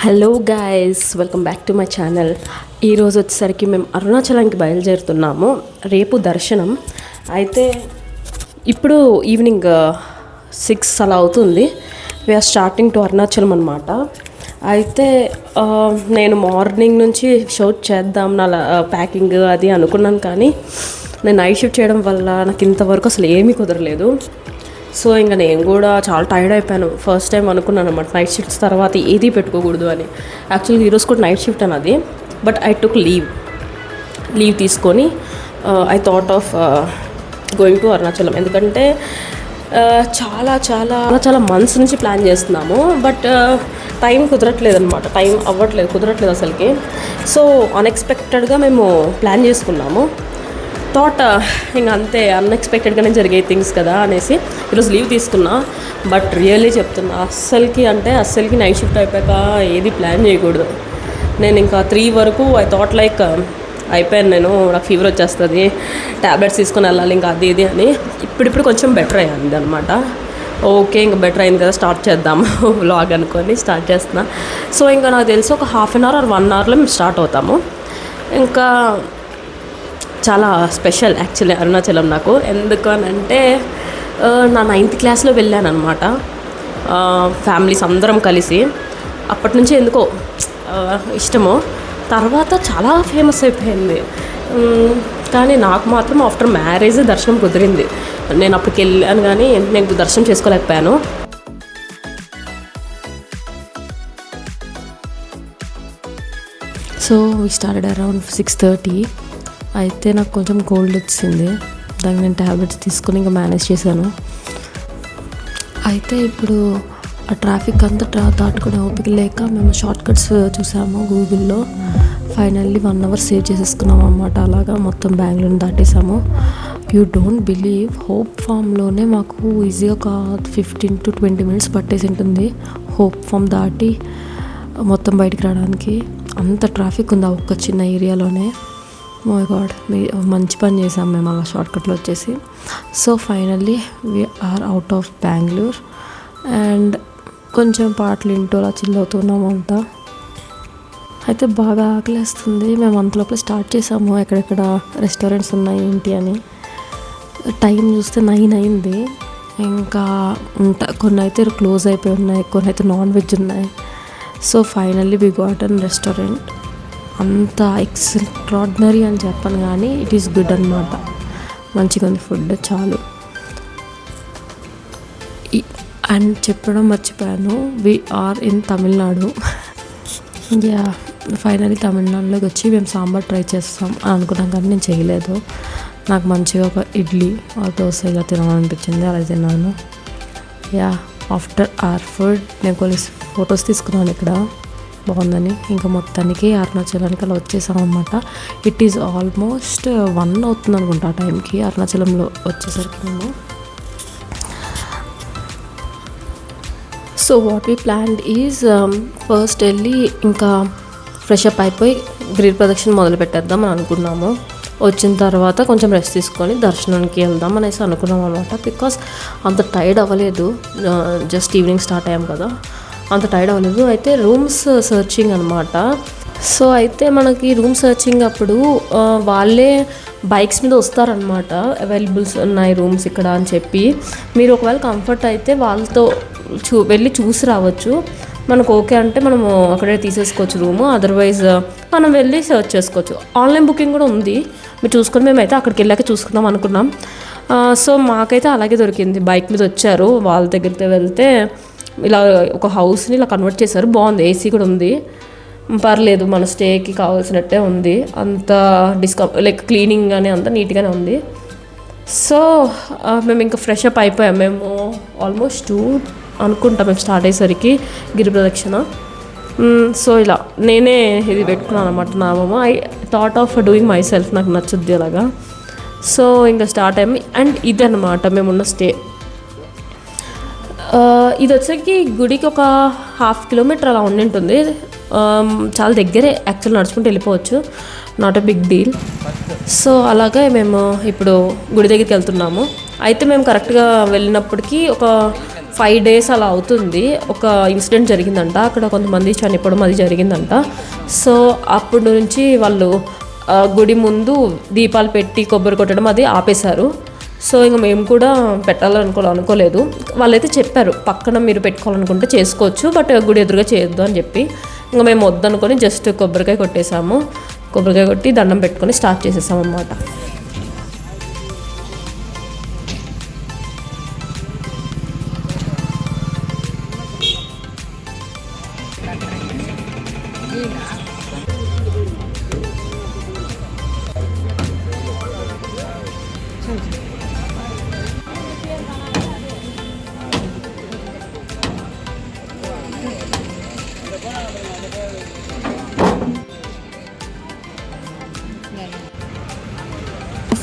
Hello guys, welcome back to my channel. ఈరోజు వచ్చేసరికి మేము అరుణాచలానికి బయలుదేరుతున్నాము. రేపు దర్శనం అయితే ఇప్పుడు ఈవినింగ్ 6 అలా అవుతుంది. వీఆర్ స్టార్టింగ్ టు అరుణాచలం అనమాట. అయితే నేను మార్నింగ్ నుంచి షూట్ చేద్దాం నా ప్యాకింగ్ అది అనుకున్నాను, కానీ నేను నైట్ షిఫ్ట్ చేయడం వల్ల నాకు ఇంతవరకు అసలు ఏమీ కుదరలేదు. సో ఇంకా నేను కూడా చాలా టైర్డ్ అయిపోయాను. ఫస్ట్ టైం అనుకున్నాను అనమాట నైట్ షిఫ్ట్స్ తర్వాత ఏది పెట్టుకోకూడదు అని. యాక్చువల్గా ఈరోజు కూడా నైట్ షిఫ్ట్ అన్నది, బట్ ఐ టుక్ లీవ్ తీసుకొని I thought of going to Arunachalam. ఎందుకంటే చాలా చాలా చాలా మంత్స్ నుంచి ప్లాన్ చేస్తున్నాము, బట్ టైం కుదరట్లేదు అసలుకి. సో అన్ఎక్స్పెక్టెడ్గా మేము ప్లాన్ చేసుకున్నాము. థాట్ ఇంక అంతే, అన్ఎక్స్పెక్టెడ్గానే జరిగే థింగ్స్ కదా అనేసి ఈరోజు లీవ్ తీసుకున్నా. బట్ రియల్లీ చెప్తున్నా, అస్సలకి నైట్ షిఫ్ట్ అయిపోయాక ఏది ప్లాన్ చేయకూడదు. నేను ఇంకా 3 వరకు ఐ థాట్ లైక్ అయిపోయాను, నాకు ఫీవర్ వచ్చేస్తుంది, ట్యాబ్లెట్స్ తీసుకొని వెళ్ళాలి ఇంకా అది ఇది అని. ఇప్పుడు కొంచెం బెటర్ అయ్యింది అనమాట. ఓకే, ఇంకా బెటర్ అయింది కదా, స్టార్ట్ చేద్దాము వ్లాగ్ అనుకొని స్టార్ట్ చేస్తున్నా. సో ఇంకా నాకు తెలిసి ఒక హాఫ్ అన్ అవర్ ఆర్ 1 అవర్లో మేము స్టార్ట్ అవుతాము. ఇంకా చాలా స్పెషల్ యాక్చువల్లీ అరుణాచలం నాకు. ఎందుకనంటే నా 9th క్లాస్లో వెళ్ళాను అనమాట, ఫ్యామిలీస్ అందరం కలిసి. అప్పటి నుంచి ఎందుకో ఇష్టము. తర్వాత చాలా ఫేమస్ అయిపోయింది, కానీ నాకు మాత్రం ఆఫ్టర్ మ్యారేజ్ దర్శనం కుదిరింది. నేను అప్పటికి వెళ్ళాను కానీ నేను దర్శనం చేసుకోలేకపోయాను. So we started around 6:30. అయితే నాకు కొంచెం కోల్డ్ వచ్చింది, దానికి నేను ట్యాబ్లెట్స్ తీసుకొని ఇంకా మేనేజ్ చేశాను. అయితే ఇప్పుడు ఆ ట్రాఫిక్ అంతా దాటుకునే ఓపిక లేక మేము షార్ట్ కట్స్ చూసాము గూగుల్లో. ఫైనల్లీ 1 అవర్ సేవ్ చేసేసుకున్నాము అన్నమాట. అలాగా మొత్తం బెంగళూరుని దాటేసాము. యూ డోంట్ బిలీవ్, హోప్ ఫామ్లోనే మాకు ఈజీగా ఒక 15 to 20 minutes పట్టేసి ఉంటుంది హోప్ ఫామ్ దాటి మొత్తం బయటికి రావడానికి. అంత ట్రాఫిక్ ఉంది ఆ ఒక్క చిన్న ఏరియాలోనే. మై గాడ్, మంచి పని చేసాం మేము అలా షార్ట్కట్లో వచ్చేసి. So finally we're out of Bengaluru and కొంచెం పాటలు వింటూ అలా చిల్ అవుతున్నాము అంతా. అయితే బాగా ఆకలేస్తుంది. మేము అంతలోపల స్టార్ట్ చేసాము ఎక్కడెక్కడ రెస్టారెంట్స్ ఉన్నాయి ఏంటి అని. టైం చూస్తే 9 అయింది. ఇంకా కొన్ని అయితే క్లోజ్ అయిపోయి ఉన్నాయి, కొన్ని అయితే నాన్ వెజ్ ఉన్నాయి. So finally we got an restaurant. అంత ఎక్స్ట్రాడినరీ అని చెప్పను కానీ ఇట్ ఈస్ గుడ్ అనమాట. మంచిగా ఉంది ఫుడ్, చాలు. అండ్ చెప్పడం మర్చిపోయాను, we are in Tamil Nadu. Ya, finally తమిళనాడులోకి వచ్చి మేము సాంబార్ ట్రై చేస్తాం అని అనుకున్నాం, కానీ నేను చేయలేదు. నాకు మంచిగా ఒక ఇడ్లీ దోశ ఇలా తినాలనిపించింది, అలా తిన్నాను. యా, ఆఫ్టర్ ఆర్ ఫుడ్ నేను కొన్ని ఫొటోస్ తీసుకున్నాను ఇక్కడ బాగుందని. ఇంకా మొత్తానికి అరుణాచలానికి అలా వచ్చేసాం అనమాట. ఇట్ ఈజ్ ఆల్మోస్ట్ 1 అవుతుంది అనుకుంటా ఆ టైంకి అరుణాచలంలో వచ్చేసరికి మేము. So what we planned is first వెళ్ళి ఇంకా ఫ్రెష్ అప్ అయిపోయి గిరి ప్రదక్షిణ మొదలు పెట్టేద్దాం అని అనుకున్నాము. వచ్చిన తర్వాత కొంచెం రెస్ట్ తీసుకొని దర్శనానికి వెళ్దాం అనేసి అనుకున్నాం అనమాట. బికాస్ అంత టైర్డ్ అవ్వలేదు, జస్ట్ ఈవినింగ్ స్టార్ట్ అయ్యాం కదా, అంత టైర్డ్ అవ్వలేదు. అయితే రూమ్స్ సర్చింగ్ అనమాట. సో అయితే మనకి రూమ్ సర్చింగ్ అప్పుడు వాళ్ళే బైక్స్ మీద వస్తారనమాట, అవైలబుల్స్ ఉన్నాయి రూమ్స్ ఇక్కడ అని చెప్పి. మీరు ఒకవేళ కంఫర్ట్ అయితే వాళ్ళతో వెళ్ళి చూసి రావచ్చు. మనకు ఓకే అంటే మనము అక్కడే తీసేసుకోవచ్చు రూము, అదర్వైజ్ మనం వెళ్ళి సర్చ్ చేసుకోవచ్చు. ఆన్లైన్ బుకింగ్ కూడా ఉంది, మీరు చూసుకొని మేమైతే అక్కడికి వెళ్ళాక చూసుకుందాం అనుకున్నాం. సో మాకైతే అలాగే దొరికింది. బైక్ మీద వచ్చారు, వాళ్ళ దగ్గరికి వెళ్తే ఇలా ఒక హౌస్ని ఇలా కన్వర్ట్ చేశారు. బాగుంది, ఏసీ కూడా ఉంది, పర్లేదు, మన స్టేకి కావాల్సినట్టే ఉంది. అంత లైక్ క్లీనింగ్ కానీ అంతా నీట్గానే ఉంది. సో మేము ఇంకా ఫ్రెష్ అప్ అయిపోయాం. మేము ఆల్మోస్ట్ 2 అనుకుంటాం మేము స్టార్ట్ అయ్యేసరికి గిరి ప్రదక్షిణ. సో ఇలా నేనే ఇది పెట్టుకున్నాను అనమాట నామమ్మ. I thought of doing myself, నాకు నచ్చుద్ది అలాగా. సో ఇంకా స్టార్ట్ అయ్యాము. అండ్ ఇది అనమాట మేమున్న స్టే. ఇది వచ్చేసరికి గుడికి ఒక 1/2 కిలోమీటర్ అలా ఉండింటుంది. చాలా దగ్గరే, యాక్చువల్ నడుచుకుంటూ వెళ్ళిపోవచ్చు, not a big deal. So అలాగే మేము ఇప్పుడు గుడి దగ్గరికి వెళ్తున్నాము. అయితే మేము కరెక్ట్గా వెళ్ళినప్పటికీ ఒక 5 days అలా అవుతుంది. ఒక ఇన్సిడెంట్ జరిగిందంట, అక్కడ కొంతమంది చనిపోవడం అది జరిగిందంట. సో అప్పటి నుంచి వాళ్ళు గుడి ముందు దీపాలు పెట్టి కొబ్బరి కొట్టడం అది ఆపేశారు. సో ఇంకా మేము కూడా అనుకోలేదు. వాళ్ళైతే చెప్పారు పక్కన మీరు పెట్టుకోవాలనుకుంటే చేసుకోవచ్చు, బట్ గుడి ఎదురుగా చేయొద్దు అని చెప్పి ఇంకా మేము వద్దనుకొని జస్ట్ కొబ్బరికాయ కొట్టేసాము. కొబ్బరికాయ కొట్టి దండం పెట్టుకొని స్టార్ట్ చేసేసాం అన్నమాట.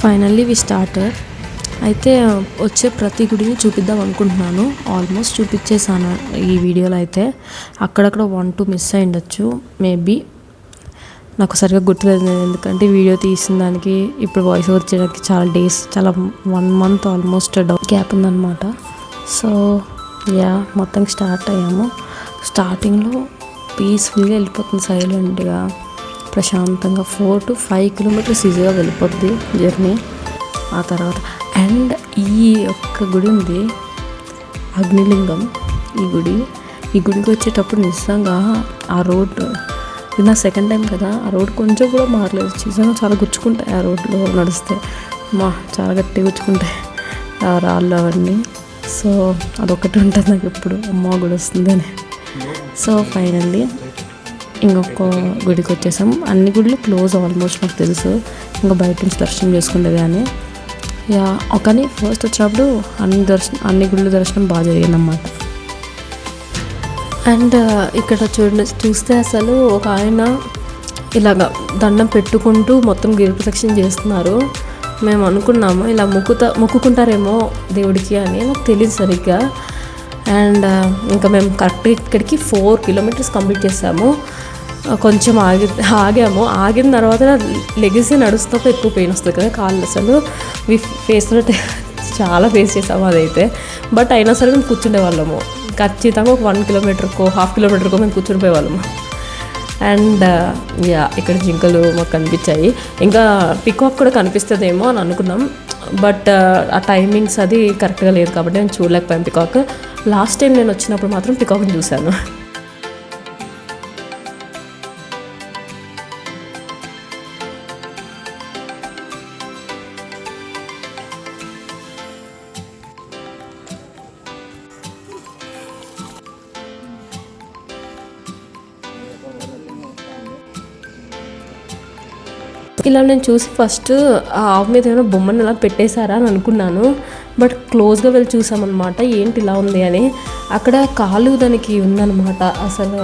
Finally we started. అయితే వచ్చే ప్రతి గుడిని చూపిద్దాం అనుకుంటున్నాను. ఆల్మోస్ట్ చూపించేసాను ఈ వీడియోలో. అయితే అక్కడక్కడ 1-2 మిస్ అయి ఉండొచ్చు మేబీ, నాకు సరిగ్గా గుర్తులేదు. ఎందుకంటే వీడియో తీసిన దానికి ఇప్పుడు వాయిస్ ఓవర్ చేయడానికి చాలా డేస్, చాలా 1 month ఆల్మోస్ట్ గ్యాప్ ఉందన్నమాట. సో మొత్తం స్టార్ట్ అయ్యాము. స్టార్టింగ్లో పీస్ఫుల్గా వెళ్ళిపోతుంది, సైలెంట్గా ప్రశాంతంగా. 4 to 5 kilometers ఈజీగా వెళ్ళిపోద్ది జర్నీ. ఆ తర్వాత అండ్ ఈ ఒక్క గుడి ఉంది, అగ్నిలింగం. ఈ గుడికి వచ్చేటప్పుడు నిజంగా ఆ రోడ్, ఇది నా సెకండ్ టైం కదా, ఆ రోడ్ కొంచెం కూడా మారలేదు. నిజంగా చాలా గుచ్చుకుంటాయి ఆ రోడ్లో నడిస్తే, చాలా గట్టిగా గుచ్చుకుంటాయి ఆ రాళ్ళు అవన్నీ. సో అదొకటి ఉంటుంది నాకు ఎప్పుడు, అమ్మ గుడి వస్తుందని. సో ఫైనల్లీ ఇంకొక గుడికి వచ్చేసాం. అన్ని గుళ్ళు క్లోజ్ ఆల్మోస్ట్ నాకు తెలుసు, ఇంకా బయట నుంచి దర్శనం చేసుకుంటే కానీ. కానీ ఫస్ట్ వచ్చినప్పుడు అన్ని గుళ్ళు దర్శనం బాగా జరిగిందన్నమాట. అండ్ ఇక్కడ చూస్తే అసలు ఒక ఆయన ఇలాగ దండం పెట్టుకుంటూ మొత్తం గిరి ప్రదక్షిణ చేస్తున్నారు. మేము అనుకున్నాము ఇలా మొక్కుకుంటారేమో దేవుడికి అని, నాకు తెలియదు సరిగ్గా. అండ్ ఇంకా మేము కరెక్ట్గా ఇక్కడికి 4 kilometers కంప్లీట్ చేసాము. కొంచెం ఆగాము. ఆగిన తర్వాత లెగిసి నడుస్తూ ఎక్కువ పెయిన్ వస్తుంది కదా కాళ్ళు, అసలు ఫేస్లో చాలా ఫేస్ చేసాము అదైతే. బట్ అయినా సరే మేము కూర్చుండే వాళ్ళము ఖచ్చితంగా. ఒక 1 kilometerకో 1/2 kilometerకో మేము కూర్చుని వాళ్ళము. అండ్ ఇక్కడ జింకలు మాకు కనిపించాయి. ఇంకా పికాక్ కూడా కనిపిస్తుందేమో అని అనుకున్నాం, బట్ ఆ టైమింగ్స్ అది కరెక్ట్గా లేదు కాబట్టి నేను చూడలేకపోయాను పికాక్. లాస్ట్ టైం నేను వచ్చినప్పుడు మాత్రం పికాక్ని చూశాను. ఇలా నేను చూసి ఫస్ట్ ఆ ఆవు మీద ఏమైనా బొమ్మను ఇలా పెట్టేశారా అని అనుకున్నాను. బట్ క్లోజ్గా వెళ్ళి చూసామన్నమాట, ఏంటి ఇలా ఉంది అని. అక్కడ కాలు దానికి ఉందన్నమాట. అసలు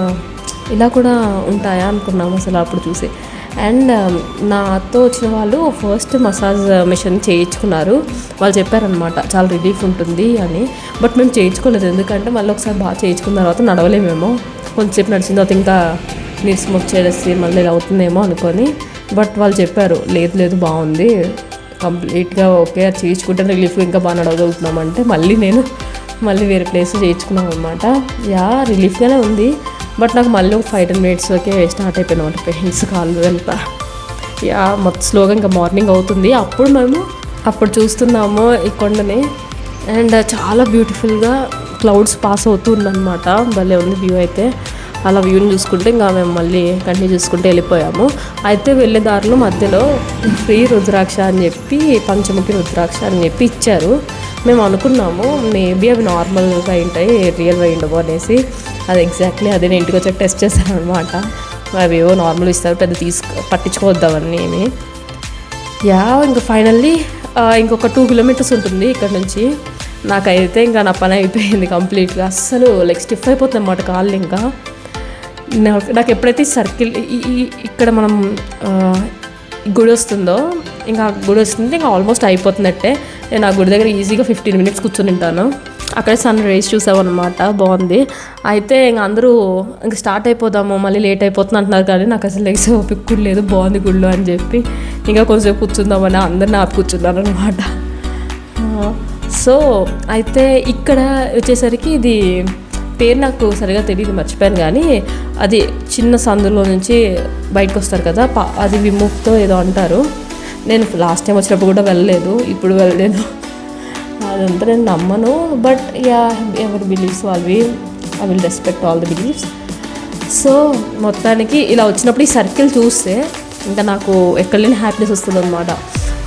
ఇలా కూడా ఉంటాయా అనుకున్నాము అసలు అప్పుడు చూసి. అండ్ నాతో వచ్చిన వాళ్ళు ఫస్ట్ మసాజ్ మిషన్ చేయించుకున్నారు. వాళ్ళు చెప్పారనమాట చాలా రిలీఫ్ ఉంటుంది అని. బట్ మేము చేయించుకోలేదు, ఎందుకంటే మళ్ళీ ఒకసారి బాగా చేయించుకున్న తర్వాత నడవలేమేమో. కొంచెంసేపు నడిచిన తర్వాత ఇంకా నీరసం వచ్చేసి మళ్ళీ ఇలా అవుతుందేమో అనుకొని. బట్ వాళ్ళు చెప్పారు లేదు బాగుంది, కంప్లీట్గా ఓకే, చేయించుకుంటే రిలీఫ్ ఇంకా బాగా నడవగలుగుతున్నామంటే మళ్ళీ వేరే ప్లేస్ చేయించుకున్నాం అనమాట. రిలీఫ్గానే ఉంది. బట్ నాకు మళ్ళీ ఒక 5-10 minutesకే స్టార్ట్ అయిపోయిన అనమాట పెయిన్స్ కాళ్ళు అంతా. మొత్తం స్లోగా ఇంకా మార్నింగ్ అవుతుంది. అప్పుడు చూస్తున్నాము ఈ కొండని. అండ్ చాలా బ్యూటిఫుల్గా క్లౌడ్స్ పాస్ అవుతుందన్నమాట. భలే ఉంది వ్యూ అయితే. అలా వ్యూని చూసుకుంటే ఇంకా మేము మళ్ళీ కంటిన్యూ చేసుకుంటూ వెళ్ళిపోయాము. అయితే వెళ్ళే దారిలో మధ్యలో ఫ్రీ రుద్రాక్ష అని చెప్పి, పంచముఖి రుద్రాక్ష అని చెప్పి ఇచ్చారు. మేము అనుకున్నాము మేబీ అవి నార్మల్గా ఉంటాయి, రియల్గా ఉండవు అనేసి. అది ఎగ్జాక్ట్లీ అదే నేను ఇంటికి వచ్చాక టెస్ట్ చేశాను అనమాట. అవి ఏవో నార్మల్ ఇస్తారు, పెద్ద పట్టించుకోవద్దామని ఏమి. ఇంకా ఫైనల్లీ ఇంకొక 2 kilometers ఉంటుంది ఇక్కడ నుంచి. నాకైతే ఇంకా నా పని అయిపోయింది కంప్లీట్గా. అస్సలు స్టిఫ్ అయిపోతుంది అన్నమాట కాళ్ళు. ఇంకా నాకు ఎప్పుడైతే సర్కిల్ ఇక్కడ మనం గుడి వస్తుందో, ఇంకా గుడి వస్తుంది ఇంకా ఆల్మోస్ట్ అయిపోతున్నట్టే. నేను ఆ గుడి దగ్గర ఈజీగా 15 minutes కూర్చొని ఉంటాను. అక్కడే సన్ రైజ్ చూసామన్నమాట, బాగుంది. అయితే ఇంకా అందరూ ఇంకా స్టార్ట్ అయిపోదాము, మళ్ళీ లేట్ అయిపోతుంది అంటున్నారు. కానీ నాకు అసలు ఓపిక కూడా లేదు, బాగుంది గుళ్ళు అని చెప్పి ఇంకా కొంచెం కూర్చుందామని అందరిని ఆపి కూర్చున్నాను అనమాట. సో అయితే ఇక్కడ వచ్చేసరికి ఇది పేరు నాకు సరిగా తెలియదు, మర్చిపోయాను. కానీ అది చిన్న సందులో నుంచి బయటకు వస్తారు కదా, అది విముక్తో ఏదో అంటారు. నేను లాస్ట్ టైం వచ్చినప్పుడు కూడా వెళ్ళలేదు, ఇప్పుడు వెళ్ళలేదు. అదంతా నేను నమ్మను, బట్ యా ఎవరి బిలీఫ్స్ వాళ్ళవి. I will respect all the beliefs. So మొత్తానికి ఇలా వచ్చినప్పుడు ఈ సర్కిల్ చూస్తే ఇంకా నాకు ఎక్కడ లేని హ్యాపీనెస్ వస్తుంది అనమాట.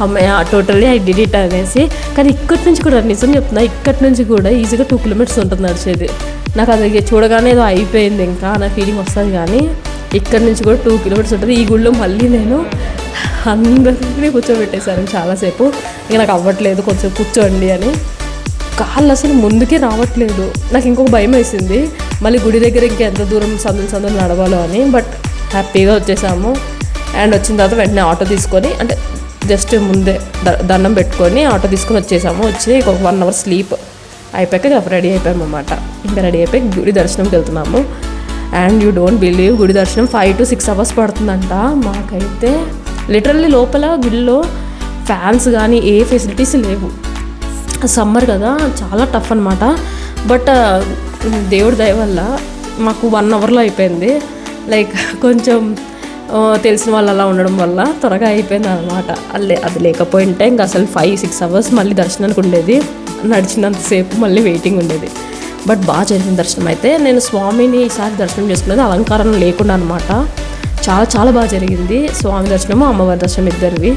అమ్మాయి టోటల్లీ ఐ డిడ్ ఇట్ అనేసి. కానీ ఇక్కడి నుంచి కూడా నిజం చెప్తున్నా, ఇక్కడి నుంచి కూడా ఈజీగా 2 కిలోమీటర్స్ ఉంటుంది నడిచేది. నాకు అది చూడగానే ఏదో అయిపోయింది ఇంకా నా ఫీలింగ్ వస్తుంది. కానీ ఇక్కడి నుంచి కూడా 2 కిలోమీటర్స్ ఉంటుంది. ఈ గుళ్ళో మళ్ళీ నేను అందరినీ కూర్చోబెట్టేశాను చాలాసేపు. ఇంకా నాకు అవ్వట్లేదు, కొంచెం కూర్చోండి అని. కాళ్ళు అసలు ముందుకే రావట్లేదు. నాకు ఇంకొక భయం వేసింది, మళ్ళీ గుడి దగ్గర ఇంకెంత దూరం సందులు నడవాలో అని. బట్ హ్యాపీగా వచ్చేసాము. అండ్ వచ్చిన తర్వాత వెంటనే ఆటో తీసుకొని, అంటే జస్ట్ ముందే దండం పెట్టుకొని ఆటో తీసుకొని వచ్చేసాము. వచ్చి ఒక 1 అవర్ స్లీప్ అయిపోయాక రెడీ అయిపోయాము అన్నమాట. ఇంకా రెడీ అయిపోయి గుడి దర్శనంకి వెళ్తున్నాము. అండ్ యూ డోంట్ బిలీవ్, గుడి దర్శనం 5 to 6 hours పడుతుందంట. మాకైతే లిటరల్లీ లోపల గుడిలో ఫ్యాన్స్ కానీ ఏ ఫెసిలిటీస్ లేవు. సమ్మర్ కదా, చాలా టఫ్ అనమాట. బట్ దేవుడి దయ వల్ల మాకు 1 అవర్లో అయిపోయింది. లైక్ కొంచెం తెలిసిన వాళ్ళు అలా ఉండడం వల్ల త్వరగా అయిపోయింది అనమాట. అది లేకపోయింటే ఇంకా అసలు 5-6 hours మళ్ళీ దర్శనానికి ఉండేది. నడిచినంతసేపు మళ్ళీ వెయిటింగ్ ఉండేది. బట్ బాగా జరిగింది దర్శనం. అయితే నేను స్వామిని ఈసారి దర్శనం చేసుకున్నది అలంకారం లేకుండా అనమాట. చాలా చాలా బాగా జరిగింది. స్వామి దర్శనము, అమ్మవారి దర్శనం ఇద్దరివి.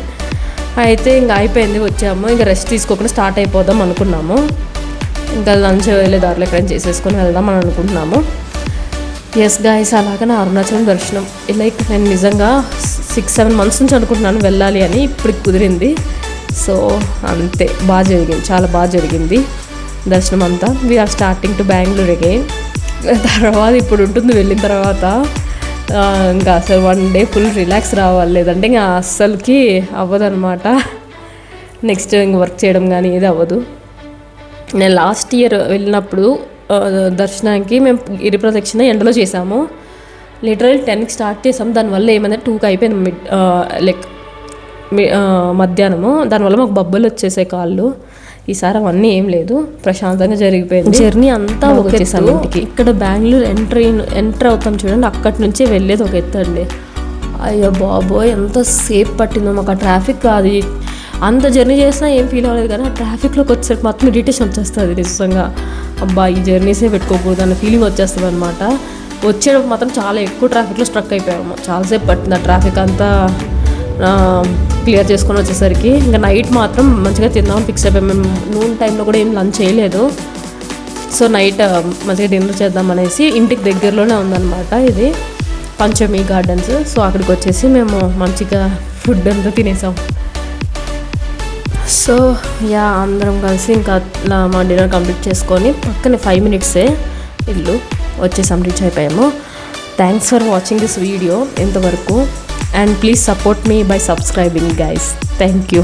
అయితే ఇంకా అయిపోయింది, వచ్చాము. ఇంకా రెస్ట్ తీసుకోకుండా స్టార్ట్ అయిపోదాం అనుకున్నాము. ఇంకా లంచ్ వెళ్ళే దారిలో ఎక్కడైనా చేసేసుకొని వెళ్దాం అని అనుకుంటున్నాము. ఎస్ గాయస్, అలాగా నా అరుణాచలం దర్శనం లైక్ నేను నిజంగా 6-7 months నుంచి అనుకుంటున్నాను వెళ్ళాలి అని. ఇప్పుడు కుదిరింది. సో అంతే, బాగా జరిగింది, చాలా బాగా జరిగింది దర్శనం అంతా. We're starting to Bengaluru again. తర్వాత ఇప్పుడు ఉంటుంది, వెళ్ళిన తర్వాత ఇంకా అసలు 1 day ఫుల్ రిలాక్స్ రావాలి, లేదంటే ఇంకా అస్సలకి అవ్వదన్నమాట. నెక్స్ట్ ఇంక వర్క్ చేయడం కానీ ఏది అవ్వదు. నేను లాస్ట్ ఇయర్ వెళ్ళినప్పుడు దర్శనానికి మేము గిరి ప్రదక్షిణ ఎండలో చేసాము. లిటరల్ 10కి స్టార్ట్ చేసాము. దానివల్ల ఏమైందంటే 2కి అయిపోయింది లైక్ మధ్యాహ్నము. దానివల్ల మాకు బబ్బులు వచ్చేసాయి కాళ్ళు. ఈసారి అవన్నీ ఏం లేదు, ప్రశాంతంగా జరిగిపోయింది. జర్నీ అంతా వచ్చేసాను ఇంటికి. ఇక్కడ బెంగళూరు ఎంటర్ అవుతాం చూడండి, అక్కడి నుంచే వెళ్ళేది ఒక ఎత్తు అండి. అయ్యో బాబోయ్, ఎంత సేపు పట్టిందో మాకు. ఆ ట్రాఫిక్ అది అంత జర్నీ చేసినా ఏం ఫీల్ అవ్వలేదు. కానీ ఆ ట్రాఫిక్లోకి వచ్చేసరికి మొత్తం ఇరిటేషన్ వచ్చేస్తుంది నిజంగా. అబ్బా, ఈ జర్నీసే పెట్టుకోకూడదు అన్న ఫీలింగ్ వచ్చేస్తుంది అనమాట. వచ్చేటప్పుడు మాత్రం చాలా ఎక్కువ ట్రాఫిక్లో స్ట్రక్ అయిపోయాము. చాలాసేపు పట్టింది ఆ ట్రాఫిక్ అంతా క్లియర్ చేసుకొని వచ్చేసరికి. ఇంకా నైట్ మాత్రం మంచిగా తిందామని ఫిక్స్ అయిపోయాము. మేము నూన్ టైంలో కూడా ఏం లంచ్ చేయలేదు. సో నైట్ మంచిగా డిన్నర్ చేద్దాం అనేసి, ఇంటికి దగ్గరలోనే ఉందన్నమాట ఇది పంచమి గార్డెన్స్. సో అక్కడికి వచ్చేసి మేము మంచిగా ఫుడ్ అంతా తినేసాం. సో యా, అందరం కలిసి ఇంకా మా డిన్నర్ కంప్లీట్ చేసుకొని పక్కనే 5 minutes ఇల్లు వచ్చేసాం, రీచ్ అయిపోయాము. Thanks for watching this video ఇంతవరకు. And please support me by subscribing guys. Thank you.